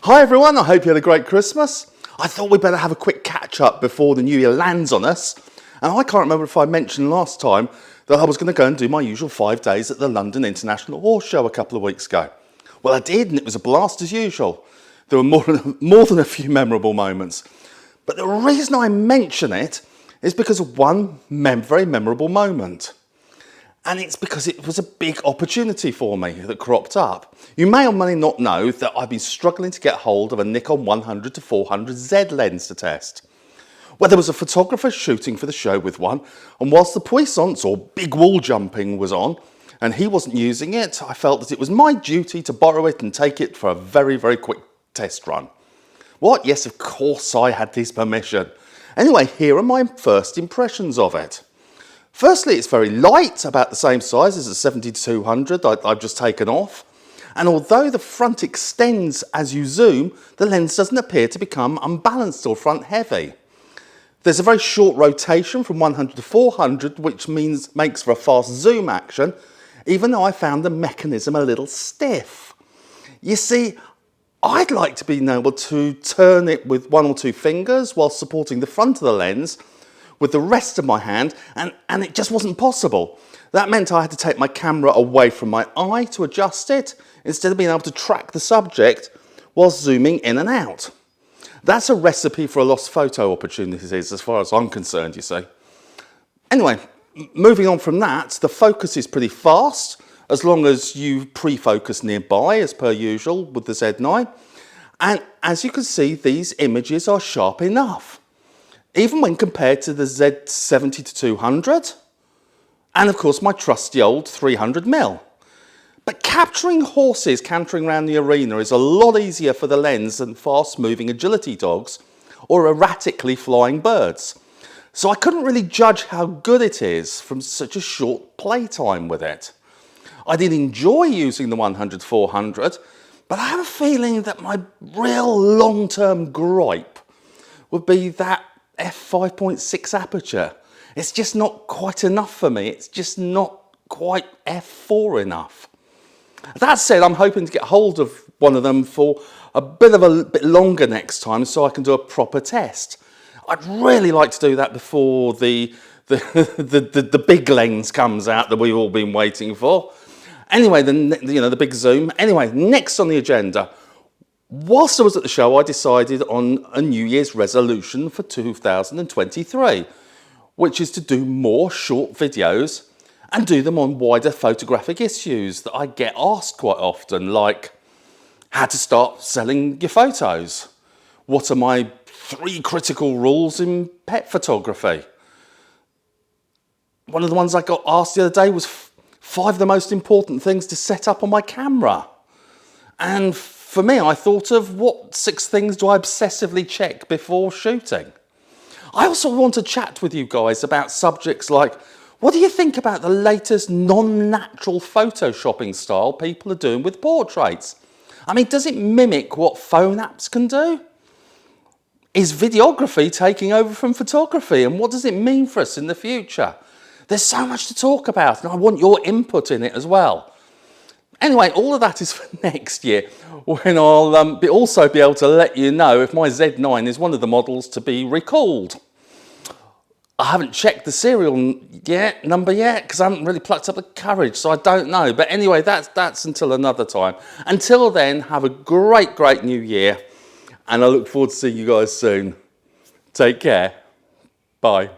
Hi everyone, I hope you had a great Christmas. I thought we'd better have a quick catch up before the new year lands on us. And I can't remember if I mentioned last time that I was going to go and do my usual 5 days at the London International Horse Show a couple of weeks ago. Well, I did, and it was a blast as usual. There were more than a few memorable moments. But the reason I mention it is because of one very memorable moment. And it's because it was a big opportunity for me that cropped up. You may or may not know that I've been struggling to get hold of a Nikon 100-400 Z lens to test. Well, there was a photographer shooting for the show with one, and whilst the puissance or big wall jumping was on, and he wasn't using it, I felt that it was my duty to borrow it and take it for a very, very quick test run. What? Yes, of course I had his permission. Anyway, here are my first impressions of it. Firstly, it's very light, about the same size as the 70-200 I've just taken off. And although the front extends as you zoom, the lens doesn't appear to become unbalanced or front heavy. There's a very short rotation from 100 to 400, which makes for a fast zoom action, even though I found the mechanism a little stiff. You see, I'd like to be able to turn it with 1 or 2 fingers while supporting the front of the lens with the rest of my hand, and it just wasn't possible. That meant I had to take my camera away from my eye to adjust it, instead of being able to track the subject whilst zooming in and out. That's a recipe for a lost photo opportunities as far as I'm concerned, you see. Anyway, moving on from that, the focus is pretty fast, as long as you pre-focus nearby, as per usual with the Z9. And as you can see, these images are sharp enough, even when compared to the Z70-200, and of course my trusty old 300mm. But capturing horses cantering around the arena is a lot easier for the lens than fast-moving agility dogs or erratically flying birds. So I couldn't really judge how good it is from such a short playtime with it. I did enjoy using the 100-400, but I have a feeling that my real long-term gripe would be that f5.6 aperture. It's just not quite enough for me. It's just not quite f4 enough. That said, I'm hoping to get hold of one of them for a bit longer next time so I can do a proper test. I'd really like to do that before the big lens comes out that we've all been waiting for. Anyway, the big zoom. Anyway, next on the agenda. Whilst I was at the show, I decided on a New Year's resolution for 2023, which is to do more short videos and do them on wider photographic issues that I get asked quite often, like how to start selling your photos. What are my 3 critical rules in pet photography? One of the ones I got asked the other day was 5 of the most important things to set up on my camera. And for me, I thought of what 6 things do I obsessively check before shooting. I also want to chat with you guys about subjects like, what do you think about the latest non-natural photoshopping style people are doing with portraits? I mean, does it mimic what phone apps can do? Is videography taking over from photography, and what does it mean for us in the future? There's so much to talk about, and I want your input in it as well. Anyway, all of that is for next year, when I'll also be able to let you know if my Z9 is one of the models to be recalled. I haven't checked the serial number yet, because I haven't really plucked up the courage, so I don't know. But anyway, that's until another time. Until then, have a great new year, and I look forward to seeing you guys soon. Take care. Bye.